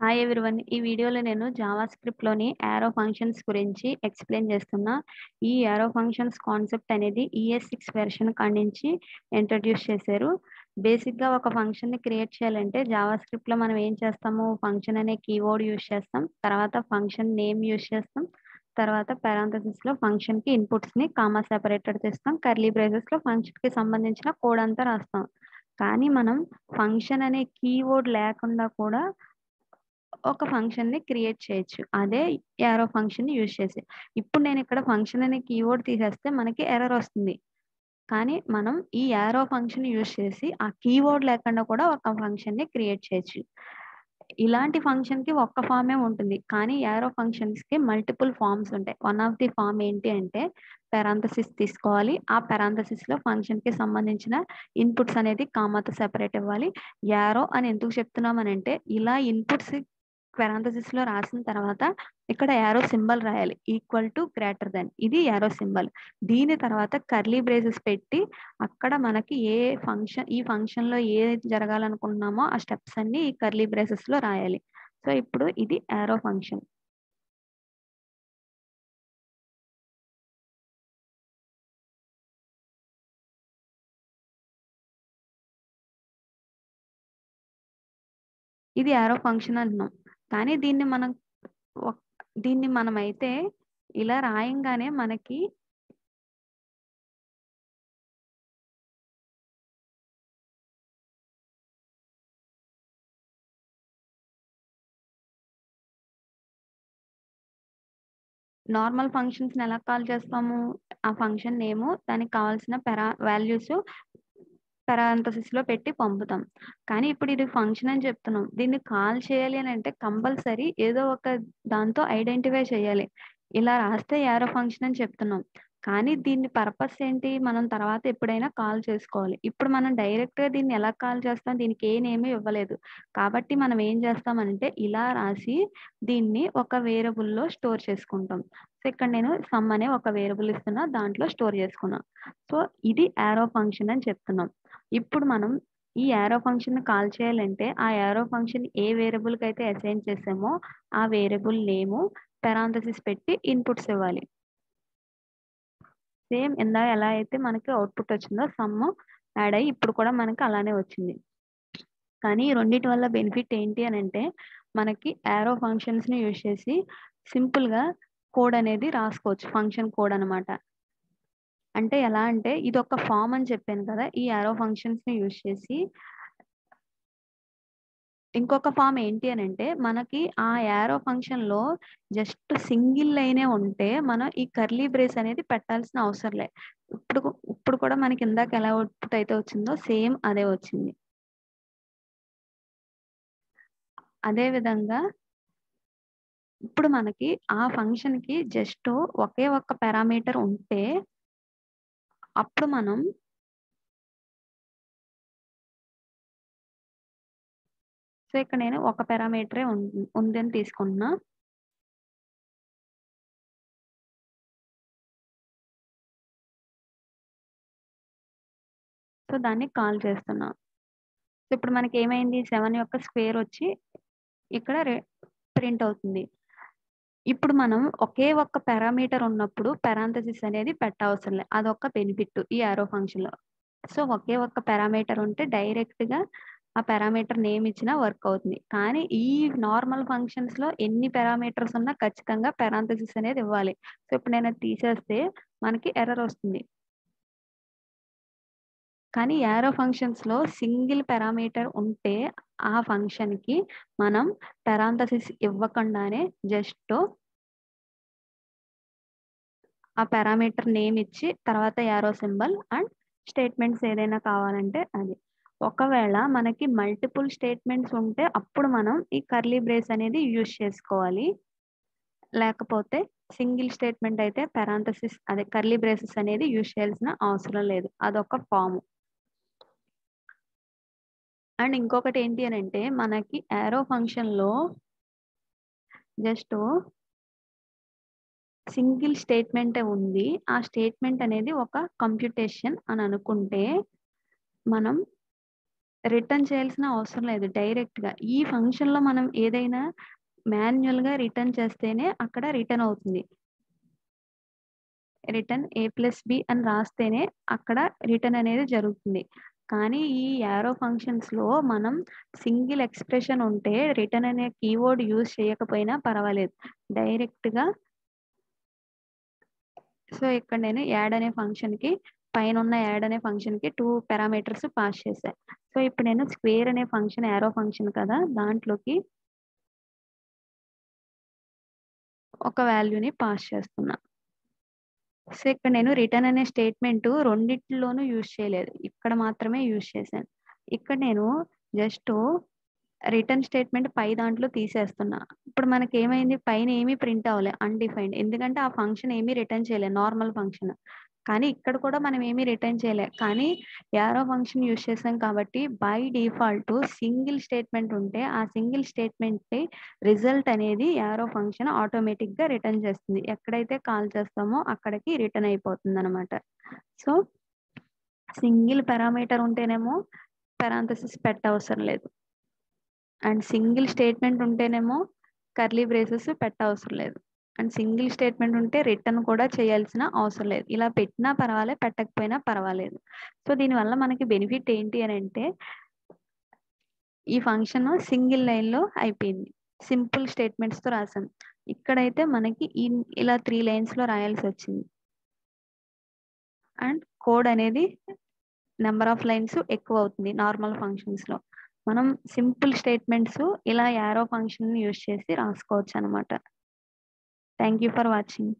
Hi everyone. ఈ వీడియోలో నేను జావా స్క్రిప్ట్‌లోని యారో ఫంక్షన్స్ గురించి ఎక్స్‌ప్లెయిన్ చేస్తున్నా. ఈ యారో ఫంక్షన్స్ కాన్సెప్ట్ అనేది ES6 వెర్షన్ కాడ్నించి ఇంట్రొడ్యూస్ చేశారు. బేసిక్‌గా ఒక ఫంక్షన్‌ని క్రియేట్ చేయాలంటే జావా స్క్రిప్ట్‌లో మనం ఏం చేస్తాము, ఫంక్షన్ అనే కీవర్డ్ యూజ్ చేస్తాం. తర్వాత ఫంక్షన్ నేమ్ యూజ్ చేస్తాం. తర్వాత పారాంథసిస్‌లో ఫంక్షన్‌కి ఇన్‌పుట్స్‌ని కామా సెపరేటెడ్ చేస్తాం. కర్లీ బ్రేసెస్‌లో ఫంక్షన్‌కి సంబంధించిన కోడ్ అంతా రాస్తాం. కానీ మనం ఫంక్షన్ అనే కీవర్డ్ లేకుండా కూడా ఒక ఫంక్షన్‌ని క్రియేట్ చేయొచ్చు. అదే యారో ఫంక్షన్‌ని యూజ్ చేసి. ఇప్పుడు నేనిక్కడ ఫంక్షన్ అనే కీవర్డ్ తీసేస్తే మనకి ఎర్రర్ వస్తుంది. కానీ మనం ఈ యారో ఫంక్షన్ యూజ్ చేసి ఆ కీవర్డ్ లేకుండా కూడా ఒక ఫంక్షన్‌ని క్రియేట్ చేయొచ్చు. ఇలాంటి ఫంక్షన్‌కి ఒక్క ఫార్మే ఉంటుంది. కానీ యారో ఫంక్షన్స్‌కి మల్టిపుల్ ఫార్మ్స్ ఉంటాయి. వన్ ఆఫ్ ది ఫార్మ్ ఏంటి అంటే పారాంథసిస్ తీసుకోవాలి. ఆ పారాంథసిస్‌లో ఫంక్షన్‌కి సంబంధించిన ఇన్‌పుట్స్ అనేది కామాతో సెపరేట్ ఇవ్వాలి. యారో అని ఎందుకు చెప్తున్నామనంటే ఇలా ఇన్‌పుట్స్ పారాంథసిస్‌లో రాసిన తర్వాత ఇక్కడ యారో సింబల్ రాయాలి. ఈక్వల్ టు, గ్రేటర్ థాన్ ఇది యారో సింబల్. దీని తర్వాత కర్లీ బ్రేసెస్ పెట్టి అక్కడ మనకి ఈ ఫంక్షన్‌లో ఏది జరగాలనుకుంటున్నామో ఆ స్టెప్స్ అన్నీ ఈ కర్లీ బ్రేసెస్‌లో రాయాలి. సో, ఇప్పుడు ఇది యారో ఫంక్షన్. ఇది యారో ఫంక్షన్ అంటున్నాం. కానీ ఒక్ దీన్ని మనమైతే ఇలా రాయంగానే మనకి నార్మల్ ఫంక్షన్స్‌ని ఎలా కాల్ చేస్తాము? ఆ ఫంక్షన్ నేము, దానికి కావాల్సిన వాల్యూస్ పారాంథసిస్‌లో పెట్టి పంపుతాం. కానీ ఇప్పుడు ఇది ఫంక్షన్ అని చెప్తున్నాం. దీన్ని కాల్ చేయాలి అనంటే కంపల్సరీ ఏదో ఒక దాంతో ఐడెంటిఫై చేయాలి. ఇలా రాస్తే యారో ఫంక్షన్ అని చెప్తున్నాం. కానీ దీని పర్పస్ ఏంటి? మనం తర్వాత ఎప్పుడైనా కాల్ చేసుకోవాలి. ఇప్పుడు మనం డైరెక్ట్‌గా దీన్ని ఎలా కాల్ చేస్తాం? దీనికి ఏ నేమ్ ఇవ్వలేదు. కాబట్టి మనం ఏం చేస్తామనంటే ఇలా రాసి దీన్ని ఒక వేరియబుల్‌లో స్టోర్ చేసుకుంటాం. సో, ఇక్కడ నేను సమ్ అనే ఒక వేరియబుల్ ఇస్తున్నా. దాంట్లో స్టోర్ చేసుకున్నా. సో, ఇది యారో ఫంక్షన్ అని చెప్తున్నాం. ఇప్పుడు మనం ఈ యారో ఫంక్షన్‌ని కాల్ చేయాలంటే, ఆ యారో ఫంక్షన్ ఏ వేరియబుల్‌కైతే అసైన్ చేసామో, ఆ వేరియబుల్ నేము పారాంథసిస్ పెట్టి ఇన్‌పుట్స్ ఇవ్వాలి. సేమ్ ఇందాక ఎలా అయితే మనకి అవుట్‌పుట్ వచ్చిందో సమ్ యాడ్ అయ్యి ఇప్పుడు కూడా మనకి అలానే వచ్చింది. కానీ ఈ రెండిటి వల్ల బెనిఫిట్ ఏంటి అనంటే, మనకి యారో ఫంక్షన్స్‌ని యూజ్ చేసి సింపుల్‌గా కోడ్ అనేది రాసుకోవచ్చు. ఫంక్షన్ కోడ్ అనమాట. అంటే ఎలా అంటే ఇదొక ఫార్మ్ అని చెప్పాను కదా! ఈ యారో ఫంక్షన్స్‌ని యూజ్ చేసి ఇంకొక ఫార్మ్ ఏంటి అనంటే, మనకి ఆ యారో ఫంక్షన్‌లో జస్ట్ సింగిల్ లైనే ఉంటే, మనం ఈ కర్లీ బ్రేస్ అనేది పెట్టాల్సిన అవసరం లే. ఇప్పుడు ఇప్పుడు కూడా మనకి ఇందాక ఎలా అవుట్‌పుట్ అయితే వచ్చిందో సేమ్ అదే వచ్చింది. అదే విధంగా ఇప్పుడు మనకి ఆ ఫంక్షన్‌కి జస్ట్ ఒకే ఒక్క పారామీటర్ ఉంటే, అప్పుడు మనం సో, ఇక్కడ నేను ఒక పారామీటరే ఉందని తీసుకుంటున్నా. సో, దాన్ని కాల్ చేస్తున్నా. సో, ఇప్పుడు మనకేమైంది 7 యొక్క స్క్వేర్ వచ్చి ఇక్కడ ప్రింట్ అవుతుంది. ఇప్పుడు మనం ఒకే ఒక్క పారామీటర్ ఉన్నప్పుడు పారాంథసిస్ అనేది పెట్టవసరం లే. అదొక బెనిఫిట్ ఈ యారో ఫంక్షన్‌లో. సో, ఒకే ఒక్క పారామీటర్ ఉంటే డైరెక్ట్‌గా ఆ పారామీటర్ నేమ్ ఇచ్చినా వర్క్ అవుతుంది. కానీ ఈ నార్మల్ ఫంక్షన్స్‌లో ఎన్ని పారామీటర్స్ ఉన్నా ఖచ్చితంగా పారాంథసిస్ అనేది ఇవ్వాలి. సో, ఇప్పుడు నేను అది తీసేస్తే మనకి ఎర్రర్ వస్తుంది. కానీ యారో ఫంక్షన్స్‌లో సింగిల్ పారామీటర్ ఉంటే ఆ ఫంక్షన్‌కి మనం పారాంథసిస్ ఇవ్వకుండానే జస్ట్ ఆ పారామీటర్ నేమ్ ఇచ్చి తర్వాత యారో సింబల్ అండ్ స్టేట్మెంట్స్ ఏదైనా కావాలంటే అది. ఒకవేళ మనకి మల్టిపుల్ స్టేట్మెంట్స్ ఉంటే అప్పుడు మనం ఈ కర్లీ బ్రేస్ అనేది యూజ్ చేసుకోవాలి. లేకపోతే సింగిల్ స్టేట్మెంట్ అయితే పారాంథసిస్ అదే కర్లీ బ్రేసెస్ అనేది యూజ్ చేయాల్సిన అవసరం లేదు. అదొక ఫార్మ్. అండ్ ఇంకొకటి ఏంటి అనంటే మనకి యారో ఫంక్షన్‌లో జస్ట్ సింగిల్ స్టేట్మెంటే ఉంది. ఆ స్టేట్మెంట్ అనేది ఒక కంప్యూటేషన్ అని అనుకుంటే మనం రిటర్న్ చేయాల్సిన అవసరం లేదు. డైరెక్ట్‌గా ఈ ఫంక్షన్‌లో మనం ఏదైనా మాన్యుయల్‌గా రిటర్న్ చేస్తేనే అక్కడ రిటర్న్ అవుతుంది. రిటర్న్ A+B అని రాస్తేనే అక్కడ రిటర్న్ అనేది జరుగుతుంది. కానీ ఈ యారో ఫంక్షన్స్‌లో మనం సింగిల్ ఎక్స్‌ప్రెషన్ ఉంటే రిటర్న్ అనే కీవర్డ్ యూజ్ చేయకపోయినా పర్వాలేదు. డైరెక్ట్‌గా సో, ఇక్కడ నేను యాడ్ అనే ఫంక్షన్‌కి పైనున్న యాడ్ అనే ఫంక్షన్‌కి 2 పారామీటర్స్ పాస్ చేశా. సో, ఇప్పుడు నేను స్క్వేర్ అనే ఫంక్షన్ యారో ఫంక్షన్ కదా! దాంట్లోకి ఒక వాల్యూని పాస్ చేస్తున్నా. సో, ఇక్కడ నేను రిటర్న్ అనే స్టేట్‌మెంట్ రెండిట్లోనూ యూజ్ చేయలేదు. ఇక్కడ మాత్రమే యూజ్ చేశాను. ఇక్కడ నేను జస్టు రిటర్న్ స్టేట్‌మెంట్ పై దాంట్లో తీసేస్తున్నా. ఇప్పుడు మనకేమైంది పైన ఏమి ప్రింట్ అవ్వలే అన్‌డిఫైన్డ్. ఎందుకంటే ఆ ఫంక్షన్ ఏమి రిటర్న్ చేయలే నార్మల్ ఫంక్షన్. కానీ ఇక్కడ కూడా మనం ఏమి రిటర్న్ చేయలే. కానీ యారో ఫంక్షన్ యూజ్ చేసాం కాబట్టి బై డిఫాల్ట్ సింగిల్ స్టేట్‌మెంట్ ఉంటే ఆ సింగిల్ స్టేట్‌మెంట్ రిజల్ట్ అనేది యారో ఫంక్షన్ ఆటోమేటిక్‌గా రిటర్న్ చేస్తుంది. ఎక్కడైతే కాల్ చేస్తామో అక్కడికి రిటర్న్ అయిపోతుందనమాట. సో, సింగిల్ పారామీటర్ ఉంటేనేమో పారాంథసిస్ పెట్టవసరం లేదు. అండ్ సింగిల్ స్టేట్‌మెంట్ ఉంటేనేమో కర్లీ బ్రేసెస్ పెట్టవసరం లేదు. అండ్ సింగిల్ స్టేట్‌మెంట్ ఉంటే రిటర్న్ కూడా చేయాల్సిన అవసరం లేదు. ఇలా పెట్టినా పర్వాలే, పెట్టకపోయినా పర్వాలేదు. సో, దీనివల్ల మనకి బెనిఫిట్ ఏంటి అనంటే ఈ ఫంక్షన్ సింగిల్ లైన్‌లో అయిపోయింది. సింపుల్ స్టేట్‌మెంట్స్‌తో రాసాం. ఇక్కడైతే మనకి ఇలా 3 లైన్స్‌లో రాయాల్సొచ్చింది. అండ్ కోడ్ అనేది నంబర్ ఆఫ్ లైన్స్ ఎక్కువవుతుంది నార్మల్ ఫంక్షన్స్‌లో. మనం సింపుల్ స్టేట్‌మెంట్స్ ఇలా యారో ఫంక్షన్‌ని యూజ్ చేసి రాసుకోవచ్చనమాట. Thank you for watching.